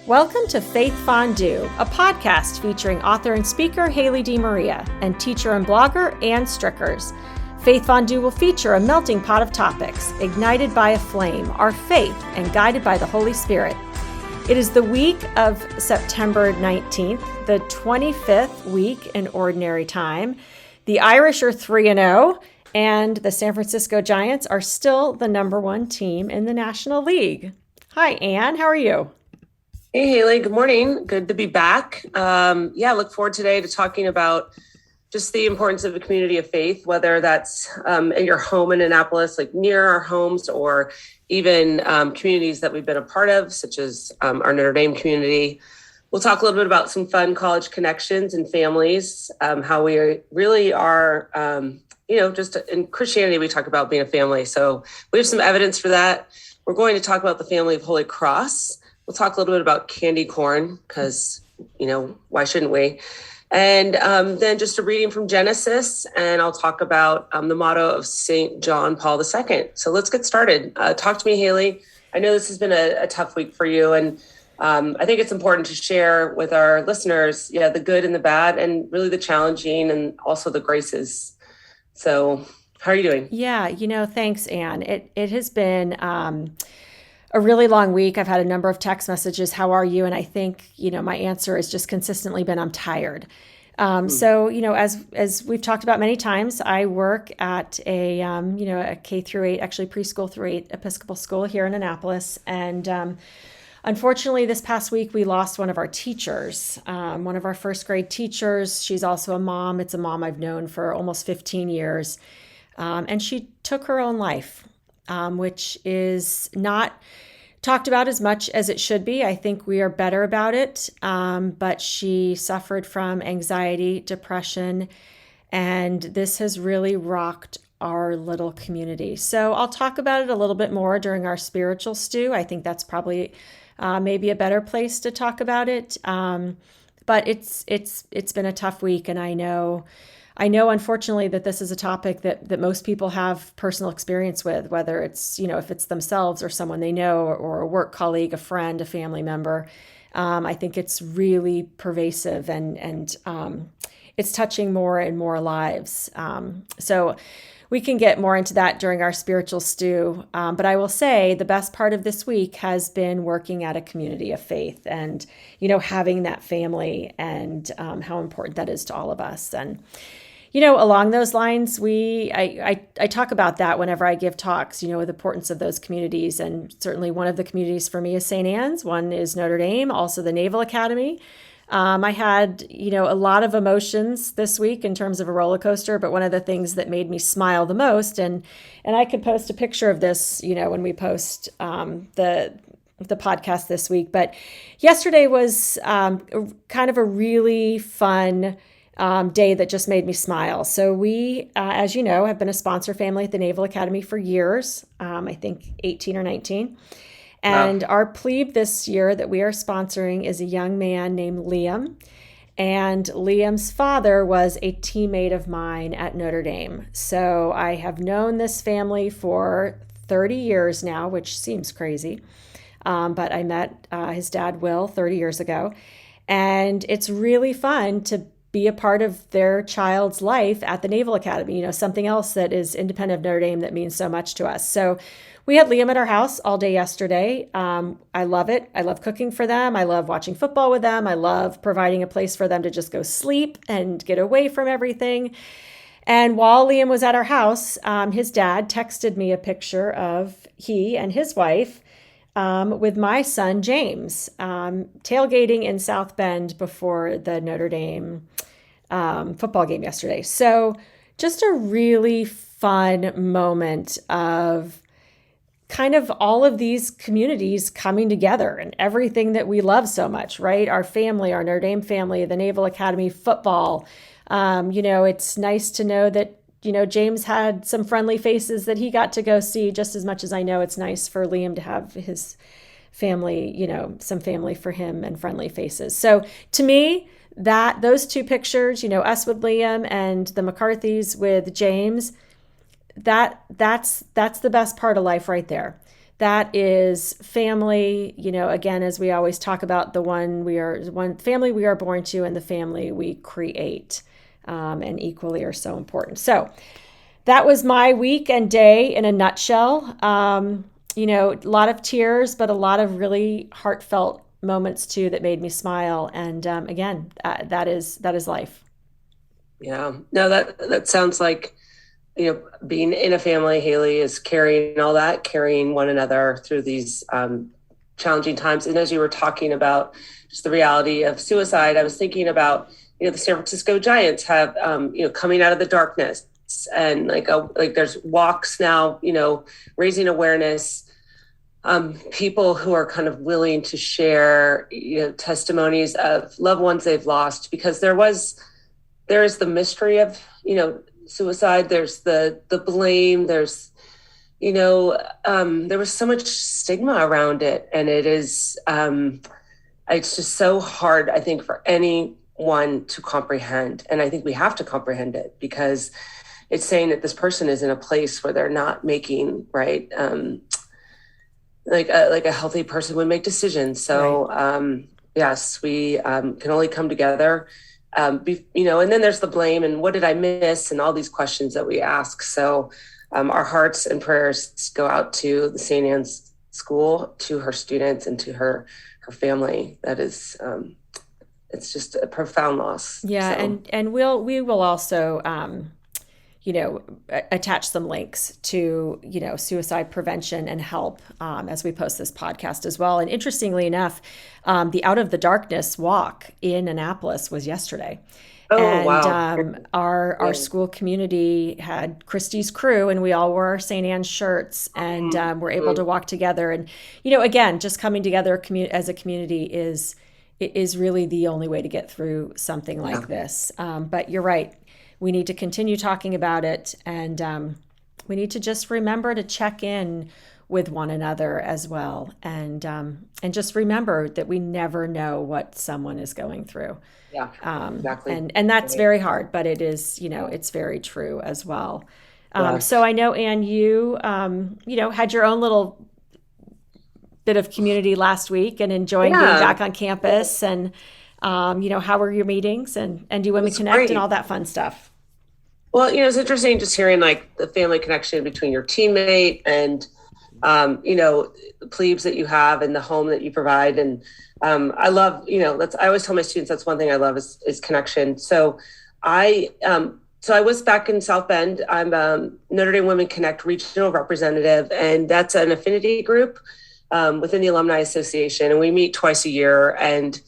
Welcome to Faith Fondue, a podcast featuring author and speaker Haley DeMaria and teacher and blogger Ann Strickers. Faith Fondue will feature a melting pot of topics, ignited by a flame, our faith, and guided by the Holy Spirit. It is the week of September 19th, the 25th week in Ordinary Time. The Irish are 3-0, and the San Francisco Giants are still the number one team in the National League. Hi, Ann. How are you? Hey, Haley. Good morning. Good to be back. Look forward today to talking about just the importance of a community of faith, whether that's in your home in Annapolis, like near our homes, or even communities that we've been a part of, such as our Notre Dame community. We'll talk a little bit about some fun college connections and families, how we really are, just in Christianity, we talk about being a family. So we have some evidence for that. We're going to talk about the family of Holy Cross. We'll talk a little bit about candy corn because, why shouldn't we? And then just a reading from Genesis, and I'll talk about the motto of St. John Paul II. So let's get started. Talk to me, Haley. I know this has been a tough week for you, and I think it's important to share with our listeners, the good and the bad, and really the challenging and also the graces. So how are you doing? Yeah, thanks, Ann. It has been a really long week. I've had a number of text messages. How are you? And I think, my answer has just consistently been, I'm tired. So, as we've talked about many times, I work at a K through 8, actually preschool through 8 Episcopal school here in Annapolis. And unfortunately, this past week, we lost one of our teachers, one of our first grade teachers. She's also a mom. It's a mom I've known for almost 15 years. And she took her own life, which is not talked about as much as it should be. I think we are better about it, but she suffered from anxiety, depression, and this has really rocked our little community. So I'll talk about it a little bit more during our spiritual stew. I think that's probably maybe a better place to talk about it. But it's been a tough week, and I know, unfortunately, that this is a topic that most people have personal experience with, whether it's, if it's themselves or someone they know, or a work colleague, a friend, a family member. I think it's really pervasive and it's touching more and more lives. So we can get more into that during our spiritual stew. But I will say the best part of this week has been working at a community of faith and, having that family and how important that is to all of us. And along those lines, I talk about that whenever I give talks, the importance of those communities. And certainly one of the communities for me is St. Anne's. One is Notre Dame, also the Naval Academy. I had, a lot of emotions this week in terms of a roller coaster, but one of the things that made me smile the most, and I could post a picture of this, when we post the podcast this week. But yesterday was kind of a really fun day that just made me smile. So we, as you know, have been a sponsor family at the Naval Academy for years, I think 18 or 19. And Our plebe this year that we are sponsoring is a young man named Liam. And Liam's father was a teammate of mine at Notre Dame. So I have known this family for 30 years now, which seems crazy. But I met his dad, Will, 30 years ago. And it's really fun to be a part of their child's life at the Naval Academy, something else that is independent of Notre Dame that means so much to us. So we had Liam at our house all day yesterday. I love it. I love cooking for them. I love watching football with them. I love providing a place for them to just go sleep and get away from everything. And while Liam was at our house, his dad texted me a picture of he and his wife with my son, James, tailgating in South Bend before the Notre Dame football game yesterday. So just a really fun moment of kind of all of these communities coming together and everything that we love so much, right? Our family, our Notre Dame family, the Naval Academy football. It's nice to know that, James had some friendly faces that he got to go see, just as much as I know it's nice for Liam to have his family, some family for him and friendly faces. So to me, those two pictures, us with Liam and the McCarthys with James, that's the best part of life right there. that is family, again, as we always talk about, one family we are born to and the family we create, and equally are so important. So that was my week and day in a nutshell. A lot of tears, but a lot of really heartfelt moments too that made me smile. And again, that is life. Yeah. No, that sounds like, being in a family, Haley, is carrying all that, carrying one another through these challenging times. And as you were talking about just the reality of suicide, I was thinking about, the San Francisco Giants have, coming out of the darkness, and like there's walks now, raising awareness, people who are kind of willing to share, testimonies of loved ones they've lost, because there is the mystery of, suicide. There's the blame. There's, there was so much stigma around it, and it is, it's just so hard, I think, for anyone to comprehend. And I think we have to comprehend it, because it's saying that this person is in a place where they're not making, right, like a healthy person would make decisions. So, right. Yes, we can only come together. And then there's the blame and what did I miss, and all these questions that we ask. So our hearts and prayers go out to the St. Anne's School, to her students, and to her family. That is, it's just a profound loss. Yeah, so. And we will also attach some links to, suicide prevention and help, as we post this podcast as well. And interestingly enough, the Out of the Darkness walk in Annapolis was yesterday. Oh, and wow. Our school community had Christie's crew, and we all wore our St. Anne's shirts, and we're able to walk together. And, again, just coming together as a community is really the only way to get through something like this. But you're right. We need to continue talking about it, and we need to just remember to check in with one another as well, and just remember that we never know what someone is going through. Yeah, exactly. And that's very hard, but it is, it's very true as well. Yeah. So I know, Anne, you had your own little bit of community last week and enjoying being back on campus, and how were your meetings, and do Women Connect great. And all that fun stuff? Well, it's interesting just hearing like the family connection between your teammate and, the plebes that you have and the home that you provide. And I love, I always tell my students that's one thing I love is connection. So I was back in South Bend. I'm Notre Dame Women Connect regional representative, and that's an affinity group within the Alumni Association. And we meet twice a year. And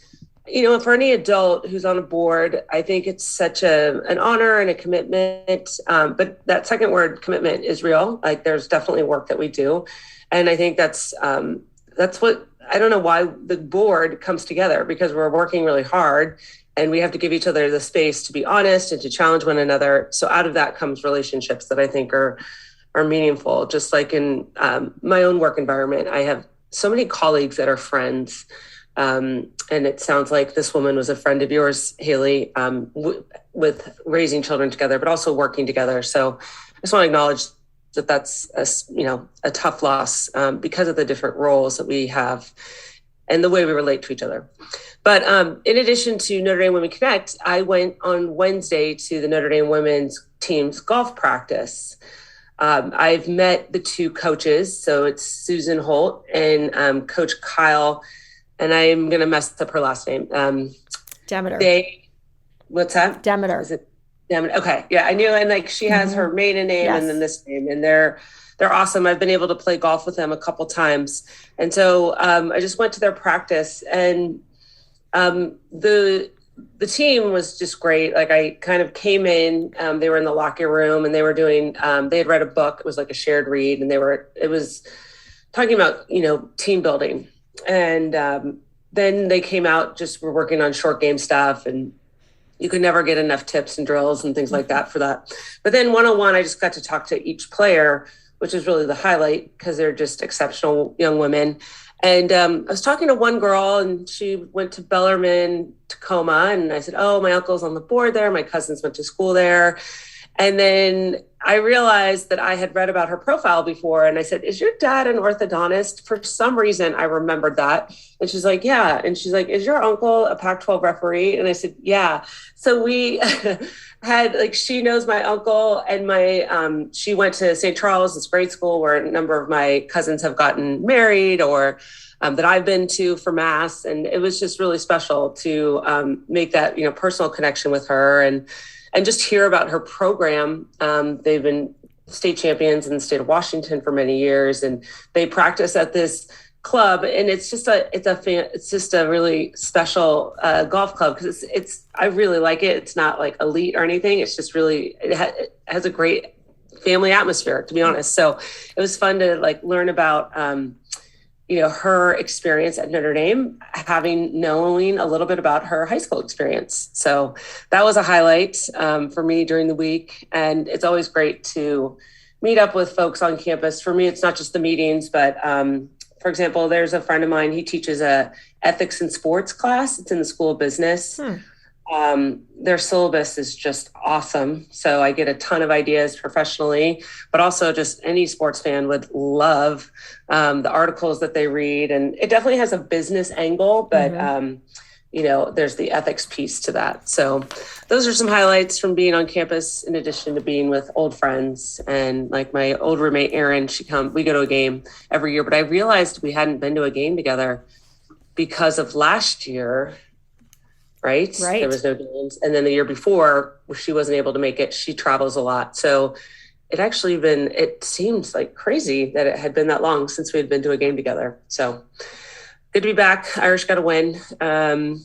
for any adult who's on a board, I think it's such an honor and a commitment. But that second word, commitment, is real. Like, there's definitely work that we do. And I think that's what, I don't know why the board comes together, because we're working really hard and we have to give each other the space to be honest and to challenge one another. So out of that comes relationships that I think are meaningful. Just like in my own work environment, I have so many colleagues that are friends. And it sounds like this woman was a friend of yours, Haley, with raising children together, but also working together. So I just want to acknowledge that that's a tough loss because of the different roles that we have and the way we relate to each other. But in addition to Notre Dame Women Connect, I went on Wednesday to the Notre Dame women's team's golf practice. I've met the two coaches. So it's Susan Holt and Coach Kyle, and I'm going to mess up her last name. Demeter. What's that? Demeter. Is it Demeter? Okay. Yeah, I knew. And like, she has her maiden name and then this name, and they're awesome. I've been able to play golf with them a couple times. And so I just went to their practice, and the team was just great. Like, I kind of came in, they were in the locker room, and they were doing, they had read a book. It was like a shared read, and it was talking about, team building. And then they came out, just were working on short game stuff, and you could never get enough tips and drills and things like that for that. But then one-on-one, I just got to talk to each player, which is really the highlight, because they're just exceptional young women. And I was talking to one girl, and she went to Bellarmine, Tacoma. And I said, oh, my uncle's on the board there. My cousins went to school there. And then I realized that I had read about her profile before. And I said, is your dad an orthodontist? For some reason, I remembered that. And she's like, yeah. And she's like, is your uncle a Pac-12 referee? And I said, yeah. So we had like, she knows my uncle, and she went to St. Charles, this grade school where a number of my cousins have gotten married, or that I've been to for mass. And it was just really special to make that, personal connection with her, and just hear about her program. They've been state champions in the state of Washington for many years, and they practice at this club. And it's just a really special golf club, because I really like it. It's not like elite or anything. It's just really, it has a great family atmosphere, to be honest. So it was fun to like learn about, her experience at Notre Dame, knowing a little bit about her high school experience. So that was a highlight for me during the week. And it's always great to meet up with folks on campus. For me, it's not just the meetings, but for example, there's a friend of mine, he teaches a ethics and sports class. It's in the School of Business. Their syllabus is just awesome. So I get a ton of ideas professionally, but also just any sports fan would love the articles that they read. And it definitely has a business angle, but there's the ethics piece to that. So those are some highlights from being on campus, in addition to being with old friends. And like my old roommate, Erin, we go to a game every year, but I realized we hadn't been to a game together because of last year. Right. There was no games. And then the year before, she wasn't able to make it. She travels a lot. So it seems like crazy that it had been that long since we had been to a game together. So good to be back. Irish got a win. We're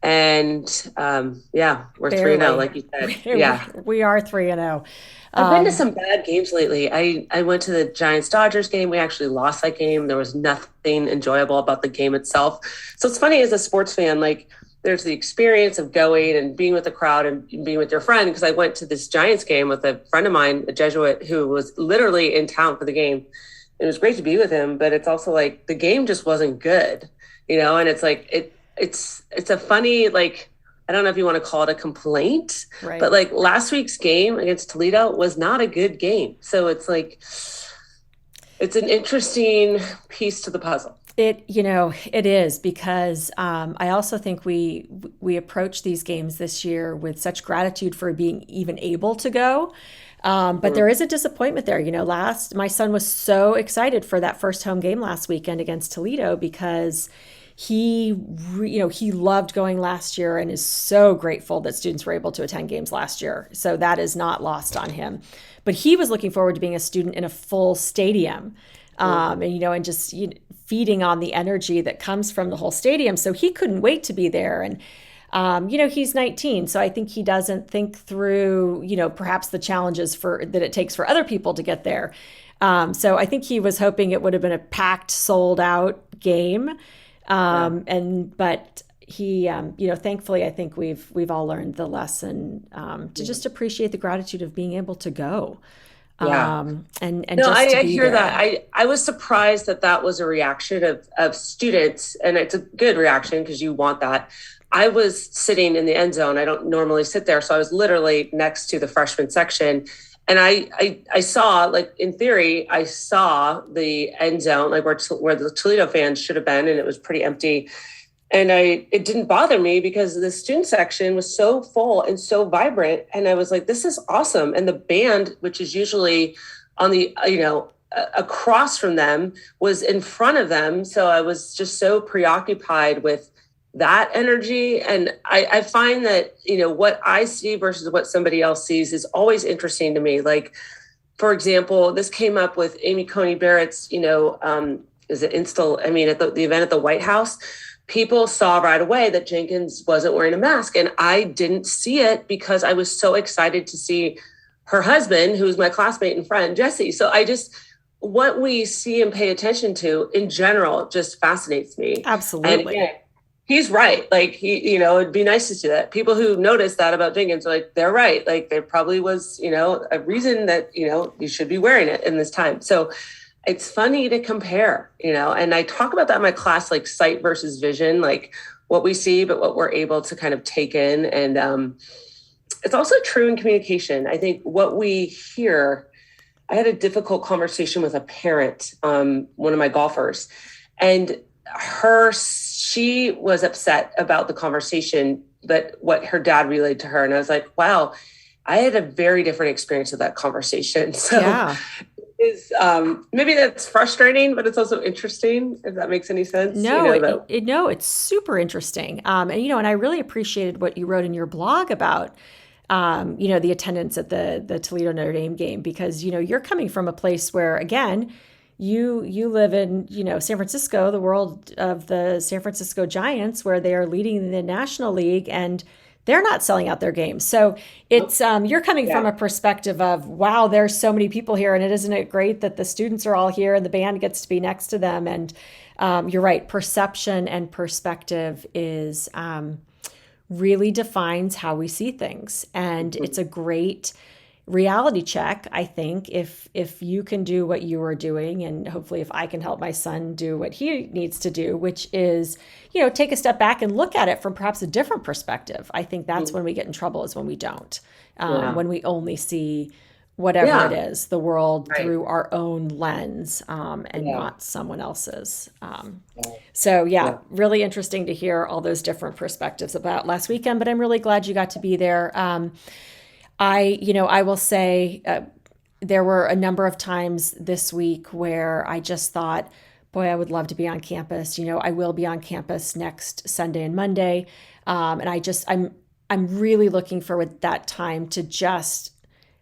3-0, like you said. Yeah. We are 3-0. I've been to some bad games lately. I went to the Giants-Dodgers game. We actually lost that game. There was nothing enjoyable about the game itself. So it's funny, as a sports fan, like, there's the experience of going and being with the crowd and being with your friend. Because I went to this Giants game with a friend of mine, a Jesuit, who was literally in town for the game. It was great to be with him, but it's also like the game just wasn't good, and it's like, it's a funny, like, I don't know if you want to call it a complaint, right, but like last week's game against Toledo was not a good game. So it's like, it's an interesting piece to the puzzle. It is, because I also think we approach these games this year with such gratitude for being even able to go. But there is a disappointment there. My son was so excited for that first home game last weekend against Toledo, because he loved going last year and is so grateful that students were able to attend games last year. So that is not lost on him. But he was looking forward to being a student in a full stadium. And just feeding on the energy that comes from the whole stadium. So he couldn't wait to be there. And, he's 19. So I think he doesn't think through, perhaps the challenges that it takes for other people to get there. So I think he was hoping it would have been a packed, sold out game. But he, thankfully, I think we've all learned the lesson to just appreciate the gratitude of being able to go. Yeah. And no, just to I be hear there. that. I was surprised that was a reaction of students, and it's a good reaction, because you want that. I was sitting in the end zone. I don't normally sit there. So I was literally next to the freshman section. And I saw, like, in theory, I saw the end zone, like where the Toledo fans should have been, and it was pretty empty. And it didn't bother me, because the student section was so full and so vibrant. And I was like, this is awesome. And the band, which is usually on the, across from them, was in front of them. So I was just so preoccupied with that energy. And I find that, what I see versus what somebody else sees is always interesting to me. Like, for example, this came up with Amy Coney Barrett's, at the event at the White House. People saw right away that Jenkins wasn't wearing a mask, and I didn't see it because I was so excited to see her husband, who's my classmate and friend, Jesse. So what we see and pay attention to in general just fascinates me. Absolutely. And again, he's right. Like, it'd be nice to see that. People who notice that about Jenkins are like, they're right. Like, there probably was, a reason that, you should be wearing it in this time. So it's funny to compare, and I talk about that in my class, like sight versus vision, like what we see, but what we're able to kind of take in. And it's also true in communication. I think what we hear, I had a difficult conversation with a parent, one of my golfers, and she was upset about the conversation, but what her dad relayed to her. And I was like, wow, I had a very different experience of that conversation. So Yeah. is maybe that's frustrating, but it's also interesting, if that makes any sense. No, That no, it's super interesting. And and I really appreciated what you wrote in your blog about the attendance at the Toledo Notre Dame game, because you're coming from a place where, again, you live in San Francisco, the world of the San Francisco Giants, where they are leading the National League, and they're not selling out their games. So it's you're coming from yeah, a perspective of, wow, there's so many people here, and isn't it great that the students are all here and the band gets to be next to them? And you're right, perception and perspective is really defines how we see things, and it's a great reality check, I think, if you can do what you are doing, and hopefully if I can help my son do what he needs to do, which is take a step back and look at it from perhaps a different perspective. I think that's when we get in trouble, is when we don't, yeah, when we only see whatever it yeah, is, the world right, through our own lens, and yeah, not someone else's. yeah, So yeah, yeah. really interesting to hear all those different perspectives about last weekend, but I'm really glad you got to be there. I will say, there were a number of times this week where I just thought, boy, I would love to be on campus. I will be on campus next Sunday and Monday. And I'm really looking forward that time to just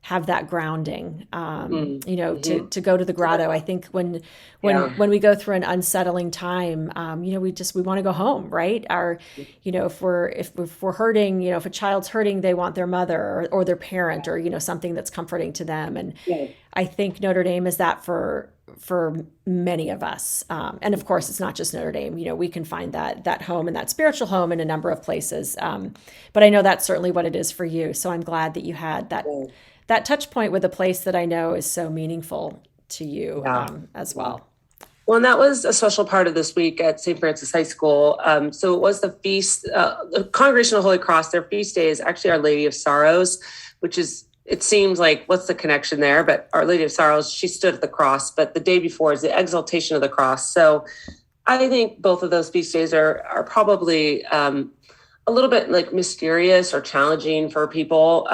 have that grounding, Mm-hmm. to go to the grotto. I think when Yeah, when we go through an unsettling time, we want to go home, right? If we're hurting, if a child's hurting, they want their mother, or their parent, or something that's comforting to them. And yeah, I think Notre Dame is that for many of us. And of course, it's not just Notre Dame. We can find that home and that spiritual home in a number of places. But I know that's certainly what it is for you. So I'm glad that you had that touch point with a place that I know is so meaningful to you, yeah. as Yeah. well. Well, and that was a special part of this week at St. Francis High School. So it was the Congregation of the Holy Cross. Their feast day is actually Our Lady of Sorrows, which is, it seems like, what's the connection there? But Our Lady of Sorrows, she stood at the cross, but the day before is the exaltation of the cross. So I think both of those feast days are probably a little bit like mysterious or challenging for people,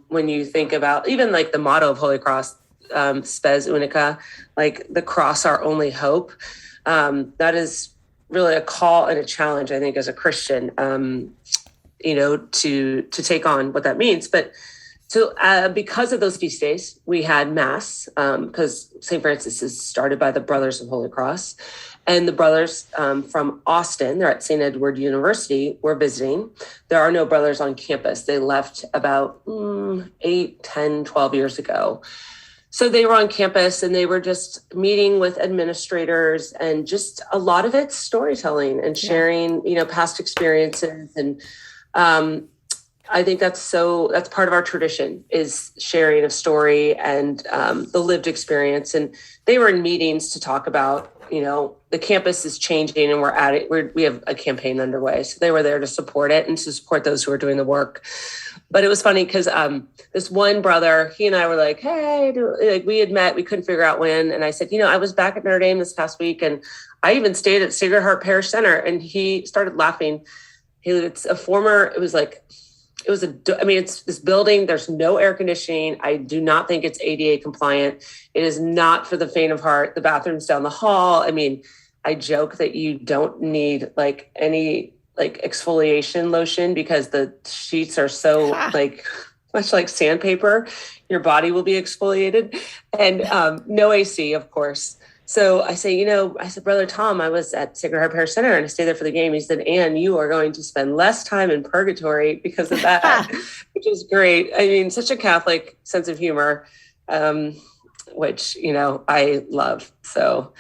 when you think about even like the motto of Holy Cross, Spes Unica, like the cross, our only hope. That is really a call and a challenge, I think, as a Christian, to take on what that means. But so because of those feast days, we had Mass, because St. Francis is started by the Brothers of Holy Cross. And the brothers from Austin, they're at St. Edward University, were visiting. There are no brothers on campus. They left about 8, 10, 12 years ago. So they were on campus and they were just meeting with administrators, and just a lot of it storytelling and Yeah. sharing, past experiences. And I think that's part of our tradition, is sharing of story and the lived experience. And they were in meetings to talk about, the campus is changing and we're at it. We have a campaign underway. So they were there to support it and to support those who are doing the work. But it was funny because this one brother, he and I were like, hey, like, we had met, we couldn't figure out when. And I said, I was back at Notre Dame this past week, and I even stayed at Sacred Heart Parish Center. And he started laughing. It's this building, there's no air conditioning. I do not think it's ADA compliant. It is not for the faint of heart. The bathroom's down the hall. I joke that you don't need like any like exfoliation lotion, because the sheets are so Ha. like much like sandpaper. Your body will be exfoliated, and no AC, of course. So I say, I said, Brother Tom, I was at Sacred Heart Parish Center and I stayed there for the game. He said, Anne, you are going to spend less time in purgatory because of that, which is great. Such a Catholic sense of humor, which, I love. So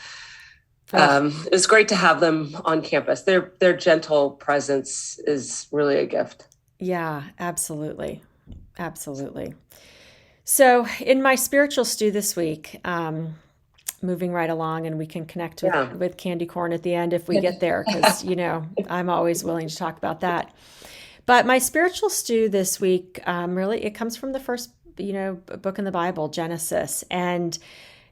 Oh, it was great to have them on campus. Their gentle presence is really a gift. yeah, absolutely. Absolutely. So, in my spiritual stew this week, moving right along, and we can connect Yeah. with candy corn at the end if we get there, because I'm always willing to talk about that. But my spiritual stew this week, really, it comes from the first, book in the Bible, Genesis. And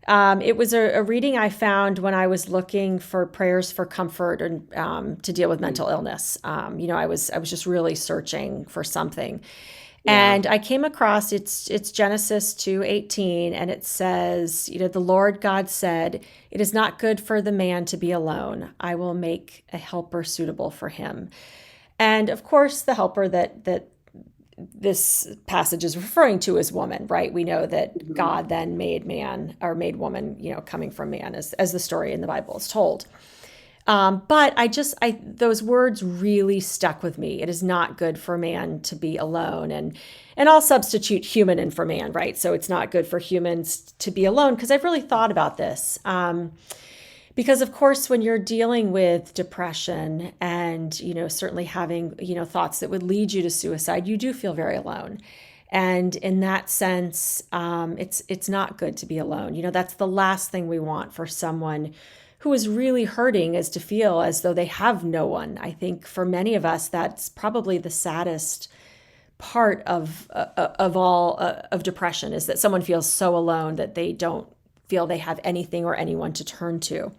it was a reading I found when I was looking for prayers for comfort and to deal with mental illness. I was just really searching for something. Yeah. And I came across it's Genesis 2:18, and it says, the Lord God said, "It is not good for the man to be alone. I will make a helper suitable for him." And of course, the helper that this passage is referring to is woman, right? We know that Mhm. God then made man or made woman, coming from man, as the story in the Bible is told. But those words really stuck with me. It is not good for man to be alone, and I'll substitute human in for man, right? So it's not good for humans to be alone, because I've really thought about this. Because of course, when you're dealing with depression and, certainly having, thoughts that would lead you to suicide, you do feel very alone. And in that sense, it's not good to be alone. That's the last thing we want for someone who is really hurting, is to feel as though they have no one. I think for many of us, that's probably the saddest part of all of depression, is that someone feels so alone that they don't feel they have anything or anyone to turn to.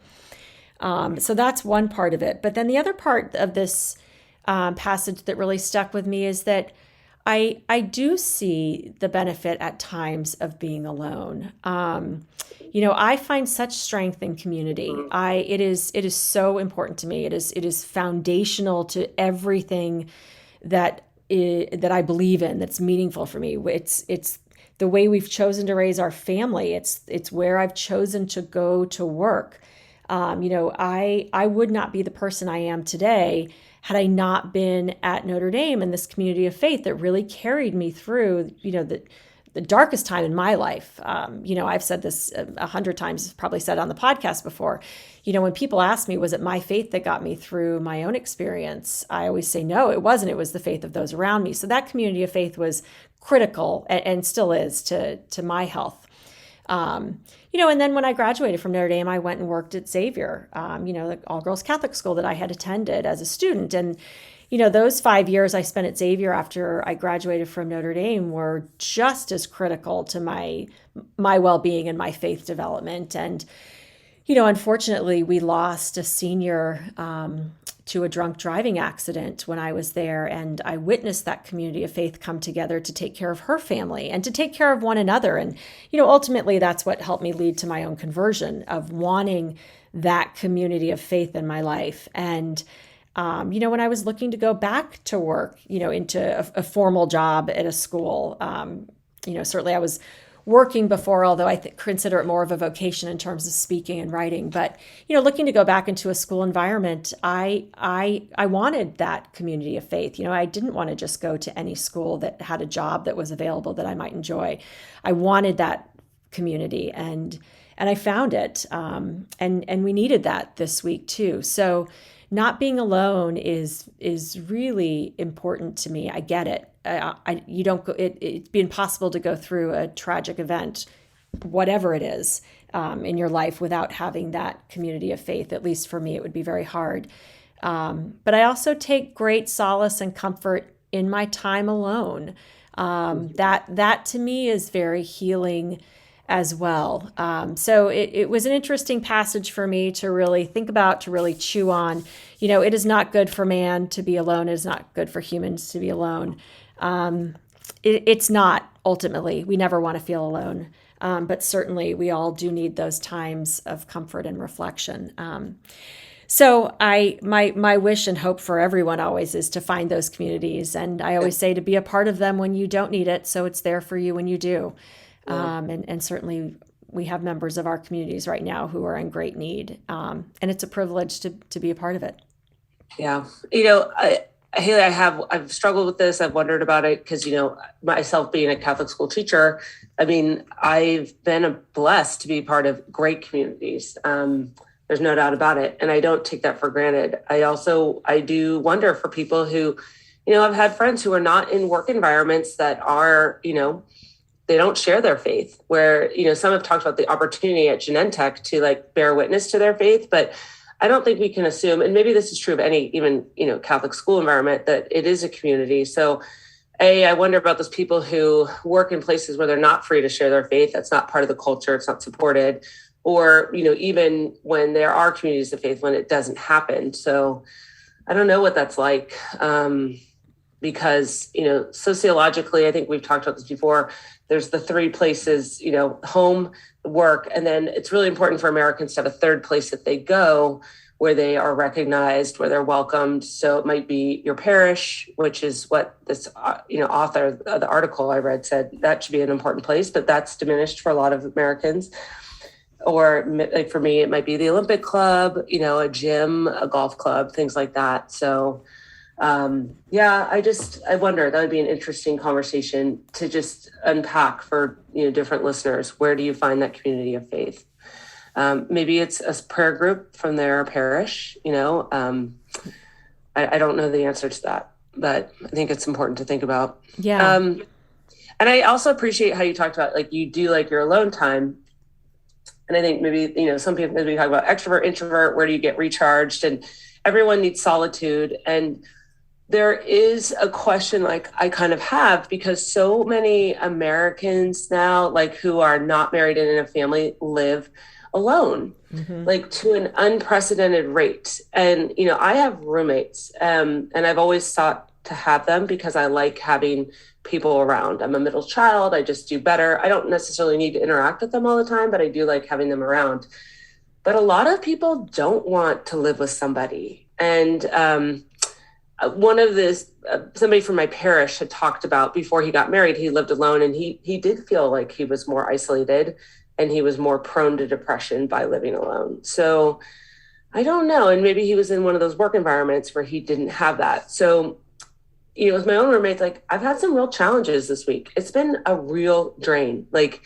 So that's one part of it. But then the other part of this passage that really stuck with me is that I do see the benefit at times of being alone. I find such strength in community. It is so important to me. It is foundational to everything that I believe in, that's meaningful for me. It's the way we've chosen to raise our family. It's where I've chosen to go to work. I would not be the person I am today had I not been at Notre Dame and this community of faith that really carried me through, the darkest time in my life. I've said this 100 times, probably said on the podcast before. When people ask me, was it my faith that got me through my own experience? I always say, no, it wasn't. It was the faith of those around me. So that community of faith was critical, and still is, to my health. And then when I graduated from Notre Dame, I went and worked at Xavier, the all-girls Catholic school that I had attended as a student. And, those 5 years I spent at Xavier after I graduated from Notre Dame were just as critical to my well-being and my faith development. And, unfortunately, we lost a senior to a drunk driving accident when I was there. And I witnessed that community of faith come together to take care of her family and to take care of one another. And, ultimately, that's what helped me lead to my own conversion, of wanting that community of faith in my life. And, when I was looking to go back to work, into a formal job at a school, certainly I was working before, although I consider it more of a vocation in terms of speaking and writing. But, looking to go back into a school environment, I wanted that community of faith. I didn't want to just go to any school that had a job that was available that I might enjoy. I wanted that community, and I found it. And we needed that this week too. So not being alone is really important to me. I get it. You don't go. It'd be impossible to go through a tragic event, whatever it is, in your life without having that community of faith. At least for me, it would be very hard. But I also take great solace and comfort in my time alone. That to me is very healing as well. So it was an interesting passage for me to really think about, to really chew on. It is not good for man to be alone. It is not good for humans to be alone. It's not, ultimately. We never want to feel alone. But certainly we all do need those times of comfort and reflection. So my wish and hope for everyone always is to find those communities. And I always say to be a part of them when you don't need it, so it's there for you when you do. And certainly we have members of our communities right now who are in great need. And it's a privilege to be a part of it. Yeah. Haley, I've struggled with this. I've wondered about it because, myself being a Catholic school teacher, I've been blessed to be part of great communities. There's no doubt about it. And I don't take that for granted. I do wonder for people who, I've had friends who are not in work environments that are, they don't share their faith, where, some have talked about the opportunity at Genentech to bear witness to their faith. But I don't think we can assume, and maybe this is true of any even, Catholic school environment, that it is a community. So I wonder about those people who work in places where they're not free to share their faith. That's not part of the culture. It's not supported. Or, even when there are communities of faith, when it doesn't happen. So I don't know what that's like. Because, sociologically, I think we've talked about this before. There's the three places, home, work, and then it's really important for Americans to have a third place that they go where they are recognized, where they're welcomed. So it might be your parish, which is what this, author of the article I read said that should be an important place, but that's diminished for a lot of Americans. Or like for me, it might be the Olympic Club, a gym, a golf club, things like that. So I wonder, that would be an interesting conversation to just unpack for, different listeners. Where do you find that community of faith? Maybe it's a prayer group from their parish, I don't know the answer to that, but I think it's important to think about. Yeah. And I also appreciate how you talked about, like, you do like your alone time. And I think maybe, some people, as we talk about extrovert, introvert, where do you get recharged? And everyone needs solitude. And there is a question like I kind of have, because so many Americans now, like who are not married and in a family, live alone, like to an unprecedented rate. And, I have roommates, and I've always sought to have them because I like having people around. I'm a middle child. I just do better. I don't necessarily need to interact with them all the time, but I do like having them around. But a lot of people don't want to live with somebody. And one of this, somebody from my parish had talked about, before he got married, he lived alone, and he did feel like he was more isolated and he was more prone to depression by living alone. So I don't know. And maybe he was in one of those work environments where he didn't have that. So, with my own roommates, like I've had some real challenges this week. It's been a real drain, like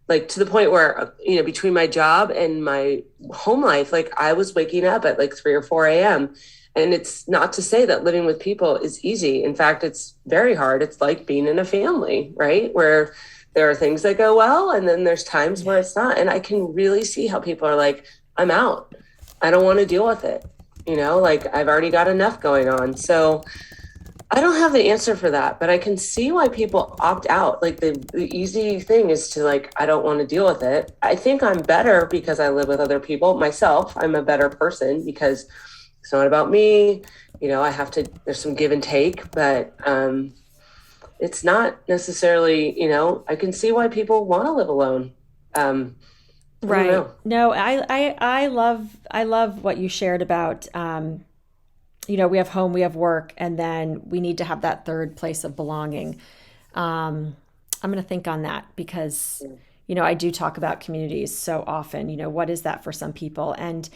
to the point where, between my job and my home life, like I was waking up at like 3 or 4 a.m. And it's not to say that living with people is easy. In fact, it's very hard. It's like being in a family, right? Where there are things that go well, and then there's times where it's not. And I can really see how people are like, I'm out. I don't want to deal with it. Like I've already got enough going on. So I don't have the answer for that, but I can see why people opt out. Like the easy thing is to like, I don't want to deal with it. I think I'm better because I live with other people. Myself, I'm a better person because it's not about me. There's some give and take, but it's not necessarily, I can see why people want to live alone. Right. No, I love what you shared about, we have home, we have work, and then we need to have that third place of belonging. I'm going to think on that because, I do talk about communities so often, what is that for some people? And,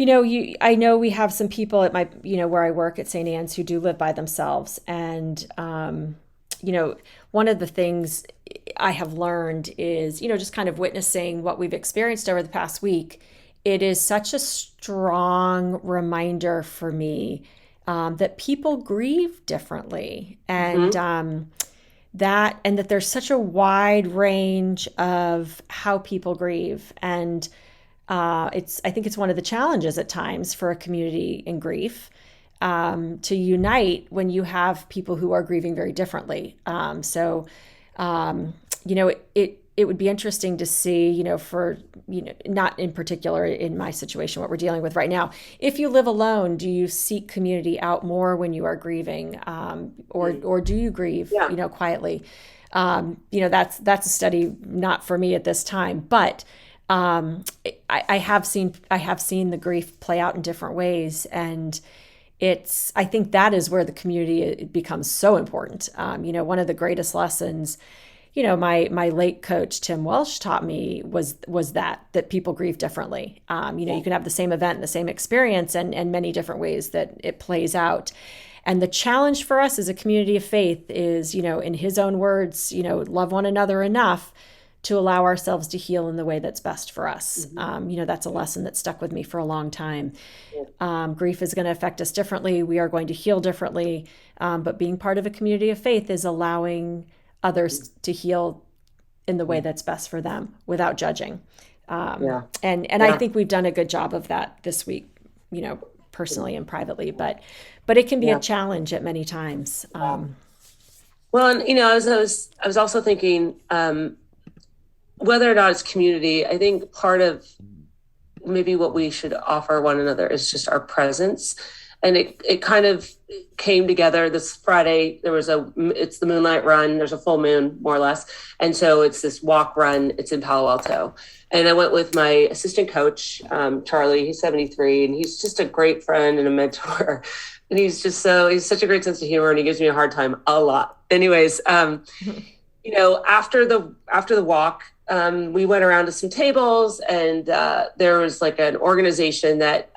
I know we have some people at my, where I work at St. Anne's who do live by themselves. And, one of the things I have learned is, just kind of witnessing what we've experienced over the past week. It is such a strong reminder for me that people grieve differently, and that there's such a wide range of how people grieve. And I think it's one of the challenges at times for a community in grief, to unite when you have people who are grieving very differently. It would be interesting to see, not in particular in my situation, what we're dealing with right now. If you live alone, do you seek community out more when you are grieving, or do you grieve, quietly? That's a study not for me at this time, but I have seen the grief play out in different ways, and I think that is where the community becomes so important. One of the greatest lessons, my late coach, Tim Welsh, taught me was that people grieve differently. You can have the same event, the same experience, and many different ways that it plays out. And the challenge for us as a community of faith is, in his own words, love one another enough to allow ourselves to heal in the way that's best for us. That's a lesson that stuck with me for a long time. Grief is going to affect us differently. We are going to heal differently. But being part of a community of faith is allowing others to heal in the way that's best for them without judging. Yeah. And I Yeah. think we've done a good job of that this week, you know, personally and privately, but it can be a Yeah. challenge at many times. Well, and I was also thinking, whether or not it's community, I think part of maybe what we should offer one another is just our presence. And it kind of came together this Friday. It's the moonlight run. There's a full moon, more or less. And so it's this walk run. It's in Palo Alto. And I went with my assistant coach, Charlie. He's 73 and he's just a great friend and a mentor. And he's such a great sense of humor and he gives me a hard time a lot. Anyways, after the walk, we went around to some tables, and there was like an organization that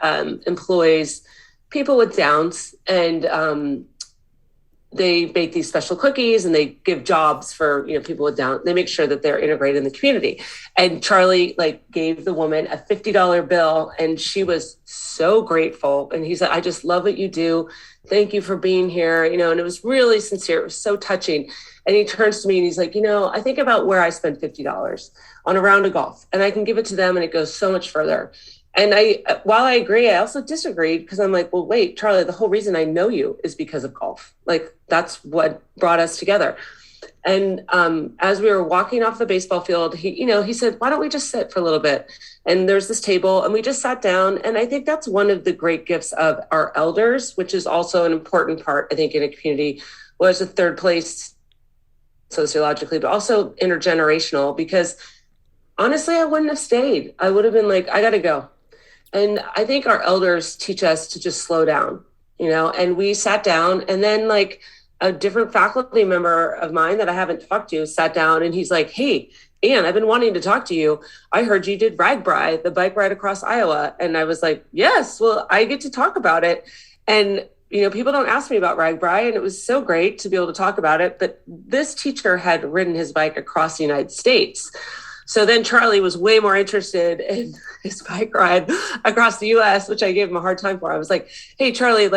employs people with Downs, and they bake these special cookies, and they give jobs for people with Downs. They make sure that they're integrated in the community. And Charlie gave the woman a $50 bill, and she was so grateful. And he said, "I just love what you do. Thank you for being here." And it was really sincere. It was so touching. And he turns to me and he's like, I think about where I spend $50 on a round of golf, and I can give it to them and it goes so much further. And while I agree, I also disagreed, because I'm like, well, wait, Charlie, the whole reason I know you is because of golf. That's what brought us together. And as we were walking off the baseball field, he said, "Why don't we just sit for a little bit?" And there's this table, and we just sat down. And I think that's one of the great gifts of our elders, which is also an important part, I think, in a community. Was a third place sociologically, but also intergenerational, because honestly, I wouldn't have stayed. I would have been like, I got to go. And I think our elders teach us to just slow down, and we sat down, and then a different faculty member of mine that I haven't talked to sat down, and he's like, "Hey, Anne, I've been wanting to talk to you. I heard you did RAGBRAI, the bike ride across Iowa." And I was like, "Yes, well, I get to talk about it." And people don't ask me about RAGBRAI, and it was so great to be able to talk about it. But this teacher had ridden his bike across the United States. So then Charlie was way more interested in his bike ride across the US, which I gave him a hard time for. I was like, "Hey, Charlie,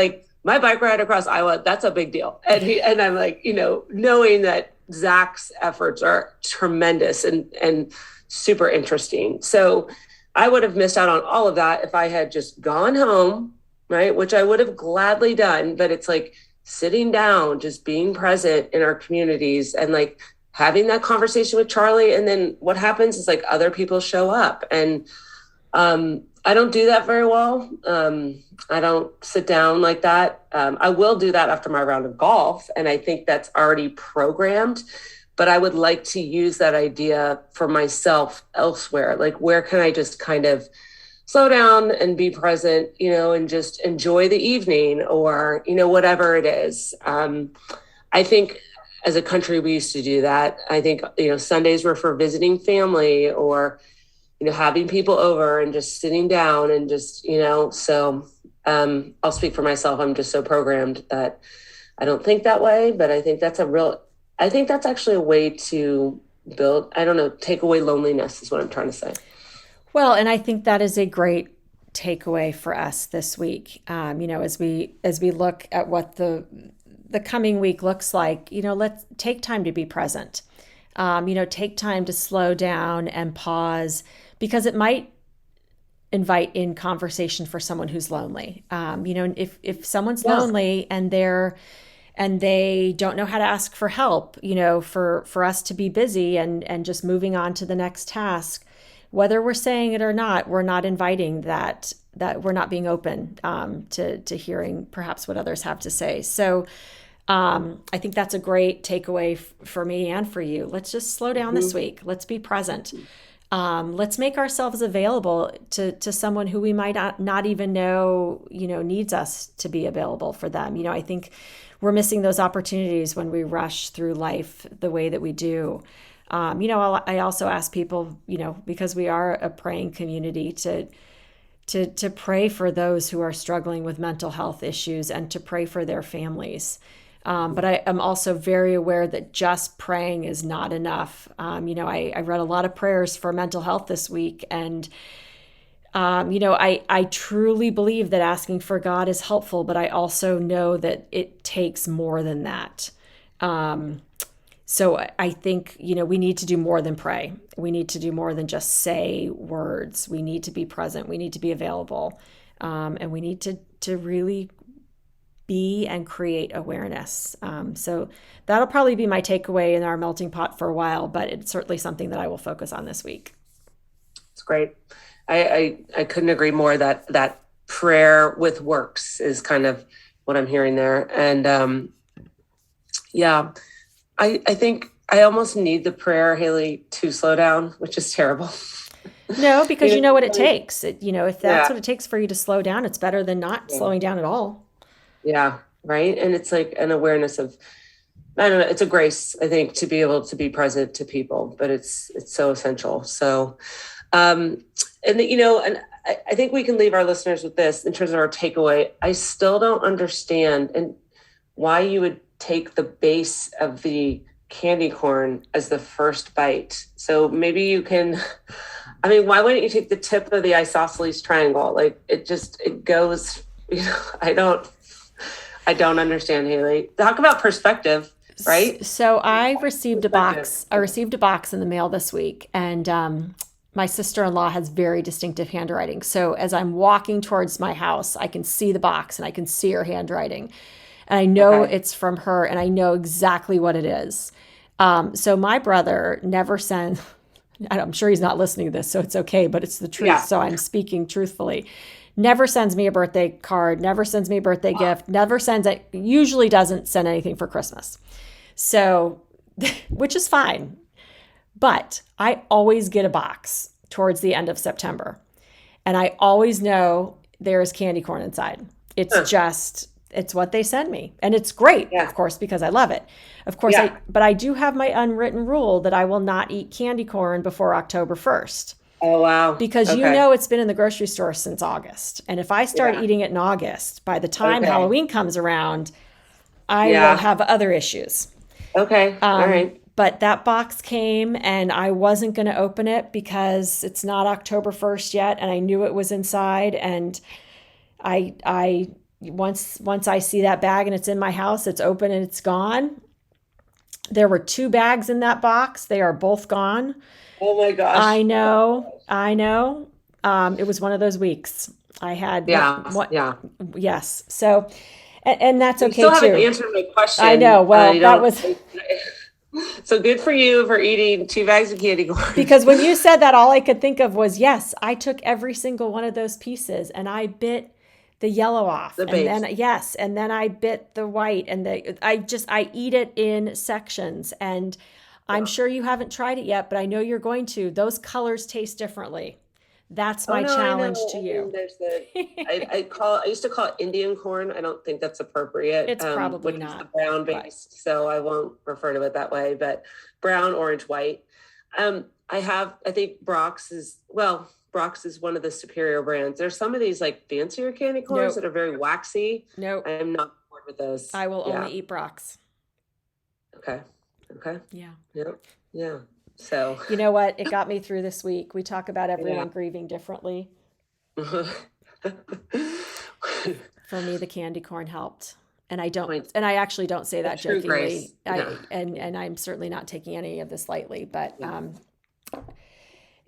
my bike ride across Iowa, that's a big deal." And I'm like, knowing that Zach's efforts are tremendous and super interesting. So I would have missed out on all of that if I had just gone home, right? Which I would have gladly done. But it's sitting down, just being present in our communities, and having that conversation with Charlie. And then what happens is other people show up, and I don't do that very well. I don't sit down like that. I will do that after my round of golf, and I think that's already programmed. But I would like to use that idea for myself elsewhere. Where can I just kind of slow down and be present, and just enjoy the evening, or, whatever it is. I think as a country, we used to do that. I think, Sundays were for visiting family, or, having people over and just sitting down and just, so I'll speak for myself. I'm just so programmed that I don't think that way, but I think that's actually a way to build, I don't know, take away loneliness is what I'm trying to say. Well, and I think that is a great takeaway for us this week. As we look at what the coming week looks like, let's take time to be present. Take time to slow down and pause, because it might invite in conversation for someone who's lonely. If someone's lonely and they don't know how to ask for help, for us to be busy and just moving on to the next task, whether we're saying it or not, we're not inviting that we're not being open to hearing perhaps what others have to say. So I think that's a great takeaway for me and for you. Let's just slow down this week. Let's be present. Let's make ourselves available to someone who we might not even know, needs us to be available for them. I think we're missing those opportunities when we rush through life the way that we do. I also ask people, because we are a praying community, to pray for those who are struggling with mental health issues and to pray for their families. But I am also very aware that just praying is not enough. I read a lot of prayers for mental health this week, and I truly believe that asking for God is helpful, but I also know that it takes more than that. So I think, we need to do more than pray. We need to do more than just say words. We need to be present. We need to be available. And we need to really be and create awareness. So that'll probably be my takeaway in our melting pot for a while, but it's certainly something that I will focus on this week. It's great. I couldn't agree more that prayer with works is kind of what I'm hearing there. And I think I almost need the prayer, Haley, to slow down, which is terrible. No, because you know what it takes. If that's what it takes for you to slow down, it's better than not slowing down at all. Yeah, right. And it's like an awareness of, I don't know, it's a grace, I think, to be able to be present to people, but it's so essential. So, and I think we can leave our listeners with this in terms of our takeaway. I still don't understand and why you would take the base of the candy corn as the first bite. So maybe you can, why wouldn't you take the tip of the isosceles triangle? Like it goes, I don't understand, Haley. Talk about perspective, right? So I received a box. I received a box in the mail this week, and my sister-in-law has very distinctive handwriting. So as I'm walking towards my house, I can see the box and I can see her handwriting. And I know it's from her, and I know exactly what it is. So my brother never sent, I'm sure he's not listening to this, so it's okay, but it's the truth. Yeah. So I'm speaking truthfully. Never sends me a birthday card, never sends me a birthday gift, usually doesn't send anything for Christmas. So, which is fine. But I always get a box towards the end of September. And I always know there's candy corn inside. It's what they send me. And it's great, of course, because I love it. Of course, but I do have my unwritten rule that I will not eat candy corn before October 1st. Oh, wow. Because it's been in the grocery store since August. And if I start eating it in August, by the time Halloween comes around, I will have other issues. Okay. All right. But that box came and I wasn't going to open it because it's not October 1st yet. And I knew it was inside. And I once I see that bag and it's in my house, it's open and it's gone. There were 2 bags in that box. They are both gone. Oh my gosh. I know. It was one of those weeks. I had. Yes. So, and that's okay too. You still haven't answered my question. I know. Well, that was. So good for you for eating 2 bags of candy corn. Because when you said that, all I could think of was, yes, I took every single one of those pieces and I bit the yellow off. The base. And then I bit the white and I eat it in sections. And I'm sure you haven't tried it yet, but I know you're going to. Those colors taste differently. That's my challenge to you. There's I used to call it Indian corn. I don't think that's appropriate. It's probably which not. Is the brown based, so I won't refer to it that way. But brown, orange, white. I think Brock's is one of the superior brands. There's some of these like fancier candy corns that are very waxy. Nope. I am not bored with those. I will only eat Brock's. Okay. Yeah. Yep. Yeah. So you know what? It got me through this week. We talk about everyone grieving differently. For me, the candy corn helped. And I actually don't say that jokingly. And I'm certainly not taking any of this lightly, but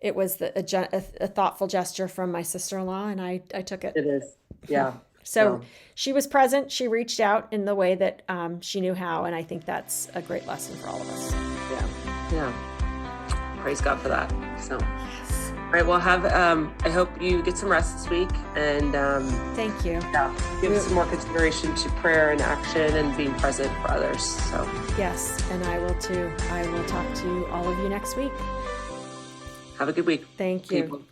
it was a thoughtful gesture from my sister-in-law, and I took it. It is. Yeah. So she was present. She reached out in the way that she knew how. And I think that's a great lesson for all of us. Yeah. Praise God for that. So, all right, we'll I hope you get some rest this week and thank you. Give some more consideration to prayer and action and being present for others. So, yes, and I will too. I will talk to all of you next week. Have a good week. Thank you. People.